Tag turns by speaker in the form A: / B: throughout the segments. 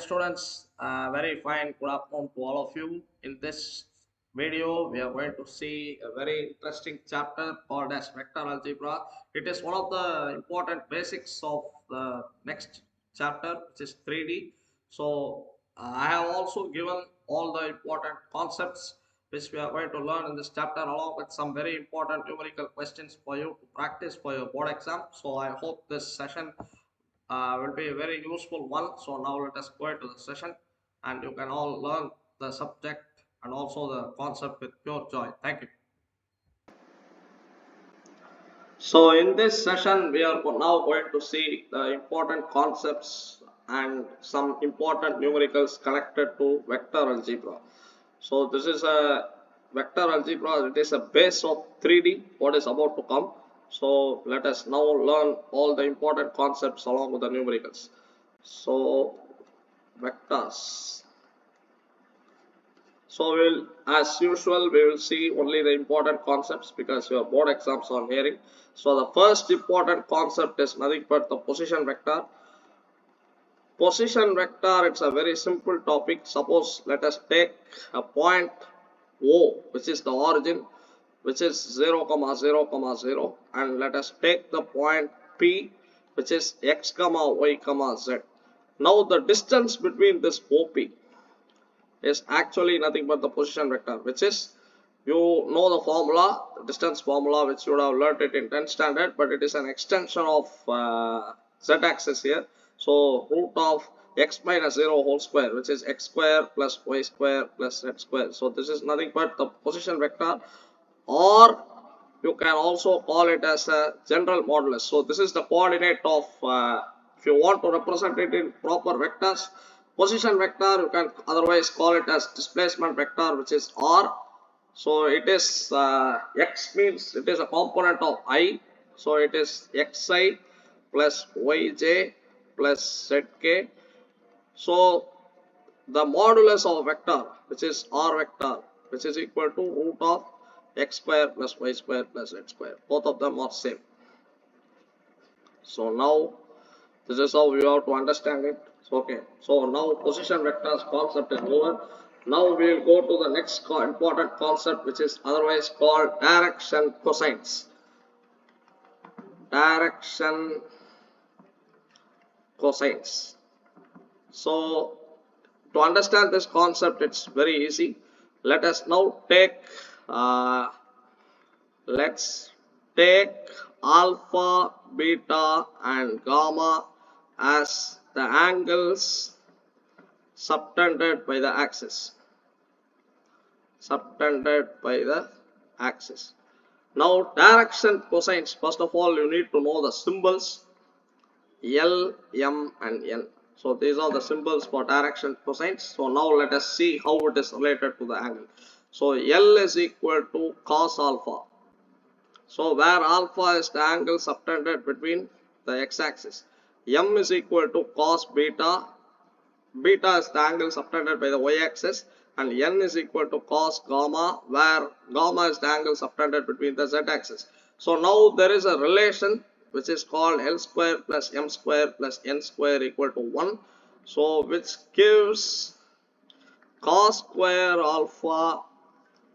A: students, very fine. Good afternoon to all of you. In this video, we are going to see a very interesting chapter called as vector algebra. It is one of the important basics of the next chapter, which is 3D. So, I have also given all the important concepts which we are going to learn in this chapter, along with some very important numerical questions for you to practice for your board exam. So, I hope this session will be a very useful one. So now let us go into the session and you can all learn the subject and also the concept with pure joy. Thank you. So in this session we are now going to see the important concepts and some important numericals connected to vector algebra. So this is a vector algebra, it is a base of 3D, what is about to come. So let us now learn all the important concepts along with the numericals. So vectors. So as usual, we will see only the important concepts because your board exams are nearing. So the first important concept is nothing but the position vector. Position vector, it's a very simple topic. Suppose let us take a point O, which is the origin, which is 0, 0, 0, and let us take the point P, which is x, y, z. Now the distance between this OP is actually nothing but the position vector, which is, you know the formula, distance formula, which you would have learnt it in 10th standard, but it is an extension of z-axis here. So root of x minus 0 whole square, which is x square plus y square plus z square. So this is nothing but the position vector, or you can also call it as a general modulus. So this is the coordinate of, if you want to represent it in proper vectors, position vector, you can otherwise call it as displacement vector, which is r. So it is x means it is a component of I, so it is xi plus yj plus zk. So the modulus of vector, which is r vector, which is equal to root of x square plus y square plus z square. Both of them are same. So now this is how you have to understand it. Okay, so now position vectors concept is over. Now we will go to the next important concept, which is otherwise called direction cosines. Direction cosines. So to understand this concept, it's very easy. Let us now take let's take alpha, beta and gamma as the angles subtended by the axis. Subtended by the axis. Now direction cosines, first of all you need to know the symbols L, M and N. So these are the symbols for direction cosines. So now let us see how it is related to the angle. So L is equal to cos alpha. So where alpha is the angle subtended between the x-axis. M is equal to cos beta. Beta is the angle subtended by the y-axis, and N is equal to cos gamma, where gamma is the angle subtended between the z-axis. So now there is a relation which is called L square plus M square plus N square equal to 1. So which gives cos square alpha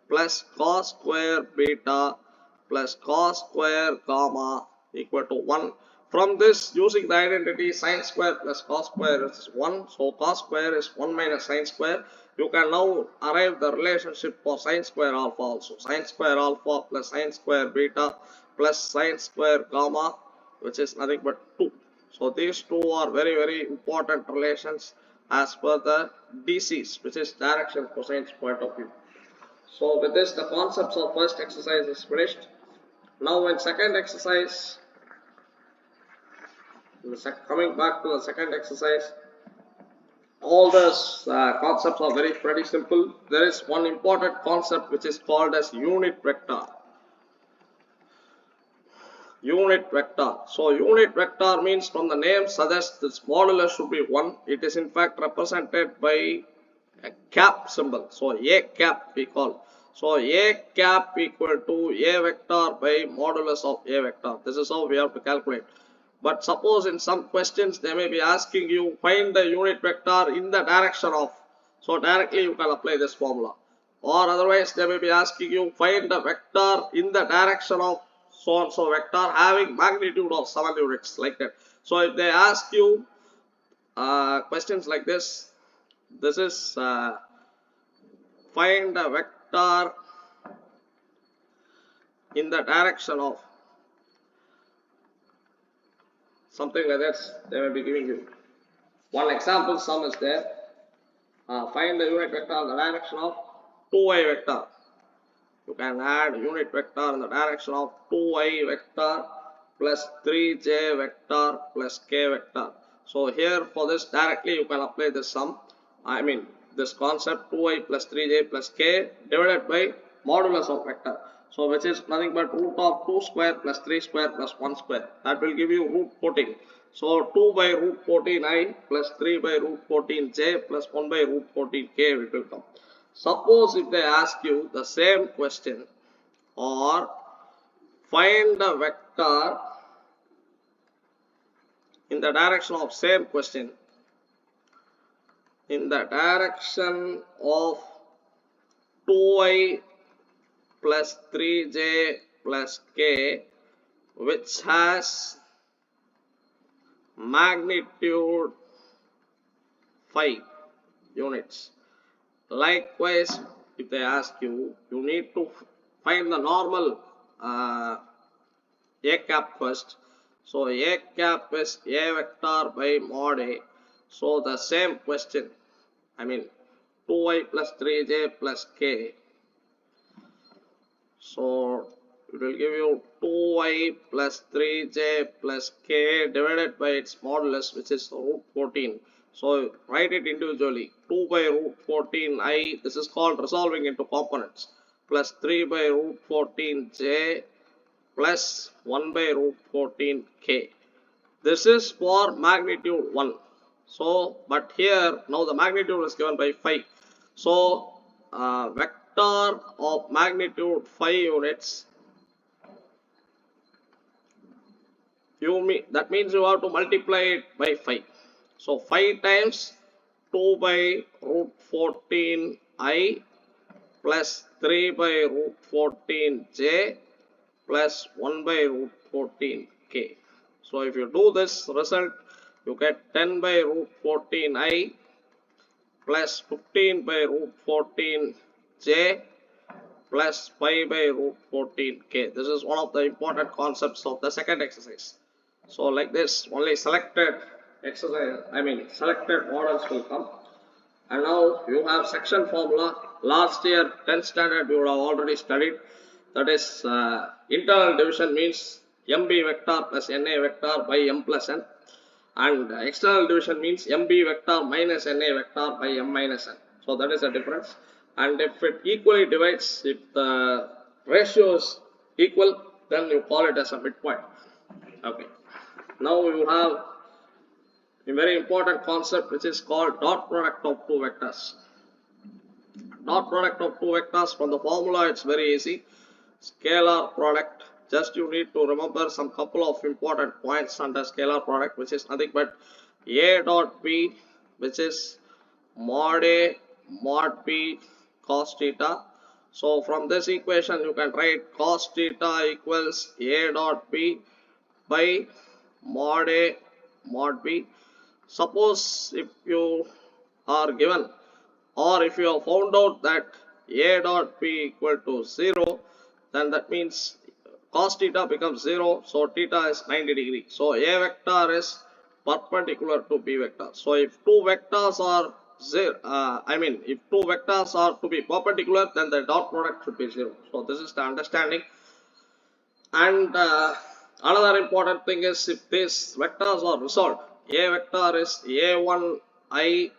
A: plus cos square beta plus cos square gamma equal to 1. From this, using the identity sine square plus cos square is 1. So cos square is 1 minus sine square. You can now arrive the relationship for sine square alpha also. Sine square alpha plus sine square beta plus sine square gamma, which is nothing but 2. So these two are very, very important relations as per the DCs, which is direction cosines point of view. So with this, the concepts of first exercise is finished. Now in second exercise, coming back to the second exercise, all those concepts are pretty simple. There is one important concept which is called as unit vector. Unit vector. So unit vector means, from the name suggests, this modulus should be 1. It is in fact represented by a cap symbol. So A cap we call. So A cap equal to A vector by modulus of A vector. This is how we have to calculate. But suppose in some questions they may be asking you find the unit vector in the direction of. So directly you can apply this formula. Or otherwise they may be asking you find the vector in the direction of so and so vector having magnitude of 7 units, like that. So if they ask you questions like this is find a vector in the direction of something like that, they may be giving you. One example sum is there. Find the unit vector in the direction of 2y vector. You can add unit vector in the direction of 2y vector plus 3j vector plus k vector. So here for this directly you can apply this sum. I mean this concept 2y plus 3j plus k divided by modulus of vector. So which is nothing but root of 2 square plus 3 square plus 1 square. That will give you root 14. So 2 by root 14i plus 3 by root 14j plus 1 by root 14k it will come. Suppose if they ask you the same question or find the vector in the direction of same question in the direction of 2y plus 3j plus k which has magnitude 5 units. Likewise, if they ask you, you need to find the normal a cap first. So a cap is a vector by mod a. So the same question, I mean 2y plus 3j plus k. So it will give you 2y plus 3j plus k divided by its modulus, which is root 14. So write it individually. 2 by root 14i, this is called resolving into components, plus 3 by root 14j plus 1 by root 14k. This is for magnitude 1. So, but here now the magnitude is given by 5. So, vector of magnitude 5 units, that means you have to multiply it by 5. So 5 times 2 by root 14i plus 3 by root 14j plus 1 by root 14k. So if you do this result, you get 10 by root 14i plus 15 by root 14j plus 5 by root 14k. This is one of the important concepts of the second exercise. So like this, only selected exercise, selected models will come. And now you have section formula. Last year 10th standard you would have already studied. That is internal division means mb vector plus na vector by m plus n, and external division means mb vector minus na vector by m minus n. So that is the difference. And if it equally divides, if the ratio is equal, then you call it as a midpoint. Okay. Now you have a very important concept which is called dot product of two vectors. Dot product of two vectors, from the formula it's very easy. Scalar product, just you need to remember some couple of important points under scalar product, which is nothing but a dot b, which is mod a mod b cos theta. So from this equation you can write cos theta equals a dot b by mod a mod b. Suppose if you are given, or if you have found out that a dot b equal to 0, then that means cos theta becomes 0, so theta is 90 degree. So a vector is perpendicular to b vector. So if two vectors are if two vectors are to be perpendicular, then the dot product should be 0. So this is the understanding. And another important thing is, if these vectors are resolved, a vector is a1i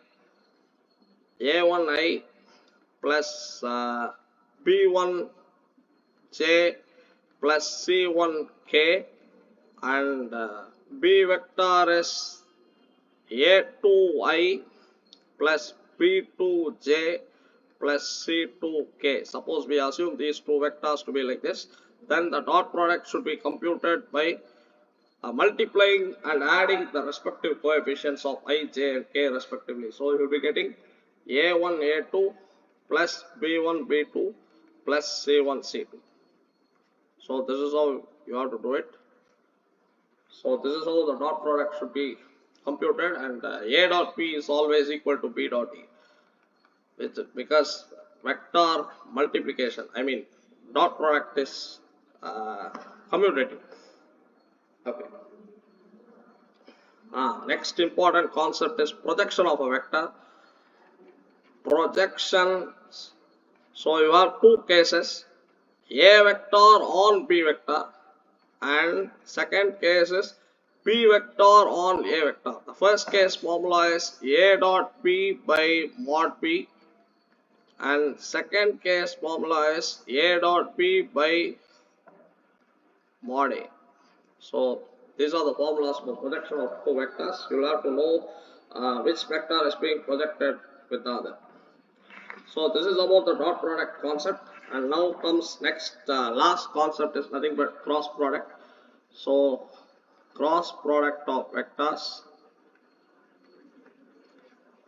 A: plus b1j plus c1k, and b vector is a2i plus b2j plus c2k. Suppose we assume these two vectors to be like this, then the dot product should be computed by multiplying and adding the respective coefficients of I, j and k respectively. So you will be getting a1 a2 plus b1 b2 plus c1 c2. So this is how you have to do it. So this is how the dot product should be computed, and a dot p is always equal to b dot e, because vector multiplication, I mean dot product is commutative. Okay. Next important concept is projection of a vector. Projection. So you have two cases, a vector on b vector, and second case is b vector on a vector. The first case formula is a dot b by mod b, and second case formula is a dot b by mod a. So these are the formulas for projection of two vectors. You will have to know which vector is being projected with the other. So this is about the dot product concept, and now comes next last concept is nothing but cross product. So cross product of vectors.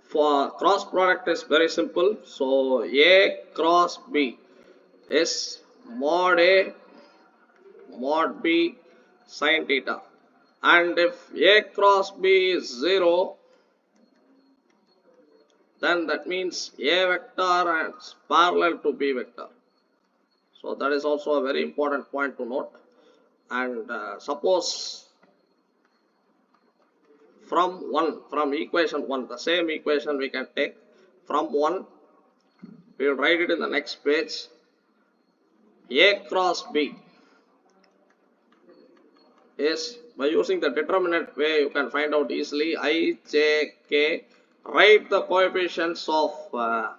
A: For cross product is very simple. So a cross b is mod a mod b sin theta, and if a cross b is 0, then that means a vector is parallel to b vector. So that is also a very important point to note. And suppose from equation 1, the same equation we can take from 1, we will write it in the next page. A cross b is, by using the determinant way, you can find out easily. I, j, k. Write the coefficients of a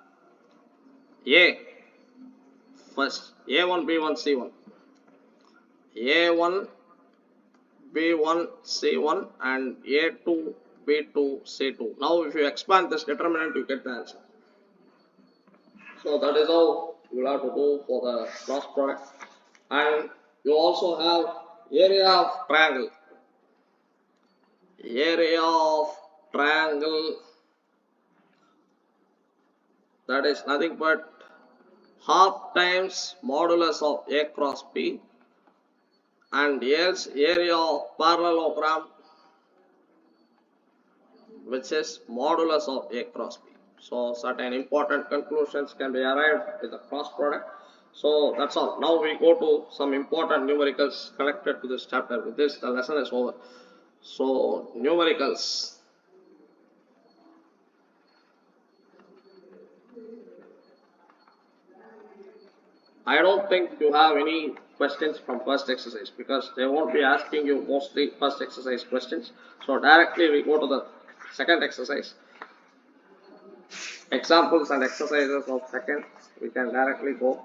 A: first. a1, b1, c1. a1, b1, c1 and a2, b2, c2. Now if you expand this determinant, you get the answer. So that is how you will have to do for the cross product. And you also have area of triangle. Area of triangle, that is nothing but half times modulus of a cross b, and else area of parallelogram, which is modulus of a cross b. So certain important conclusions can be arrived with the cross product. So that's all. Now we go to some important numericals connected to this chapter. With this, the lesson is over. So numericals. I don't think you have any questions from first exercise, because they won't be asking you mostly first exercise questions. So directly we go to the second exercise. Examples and exercises of second, we can directly go.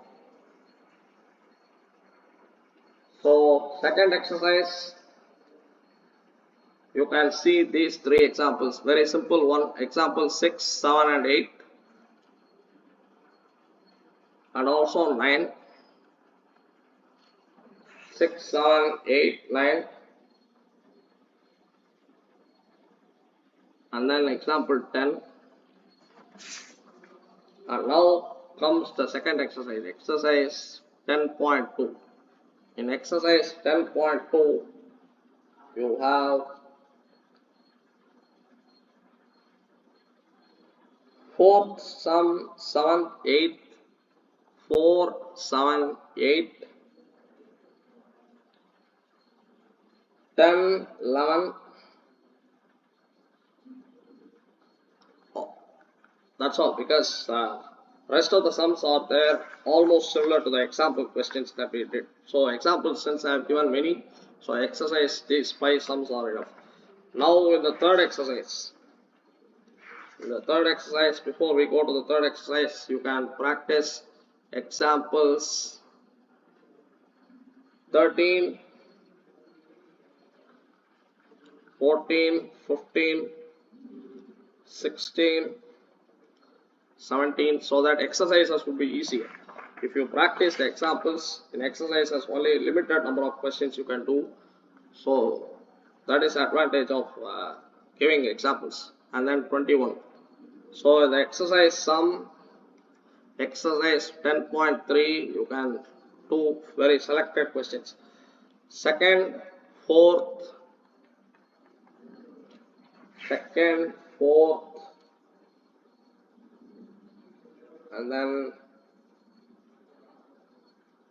A: So second exercise, you can see these three examples. Very simple one. Example 6, 7 and 8, and also 9. 6, 7, 8, 9, and then example 10. And now comes the second exercise, exercise 10.2. In exercise 10.2, you have 4th sum 7th 8th 4 7 8 10 11. That's all, because rest of the sums are there almost similar to the example questions that we did. So examples, since I have given many, so exercise these 5 sums are enough. Now in the third exercise, before we go to the third exercise, you can practice examples 13, 14, 15, 16, 17, so that exercises will be easier. If you practice the examples, in exercises only limited number of questions you can do. So That is advantage of giving examples. And then 21. So the exercise sum, exercise 10.3, you can do very selected questions. Second, fourth, and then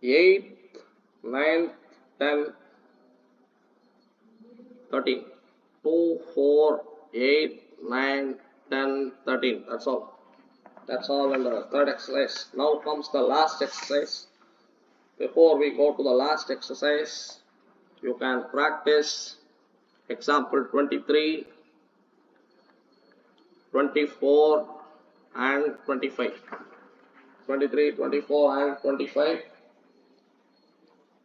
A: 8th, 9th, 10th, 13. 2, 4, 8, 9, 10, 13. That's all. That's all in the third exercise. Now comes the last exercise. Before we go to the last exercise, you can practice example 23, 24 and 25. 23, 24 and 25.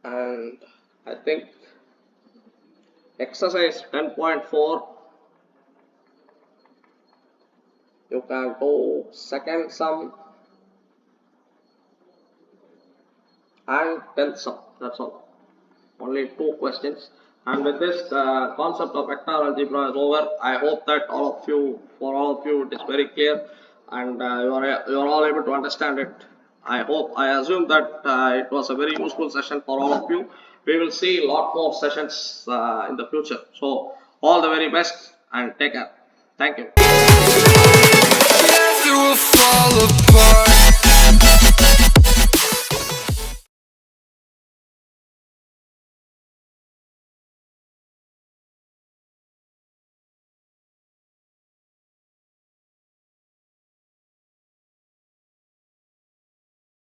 A: And I think exercise 10.4, you can do second sum and 10th sum. That's all. Only 2 questions. And with this, the concept of vector algebra is over. I hope that all of you, it is very clear, and you are all able to understand it. I assume that it was a very useful session for all of you. We will see a lot more sessions in the future. So all the very best and take care. Thank you.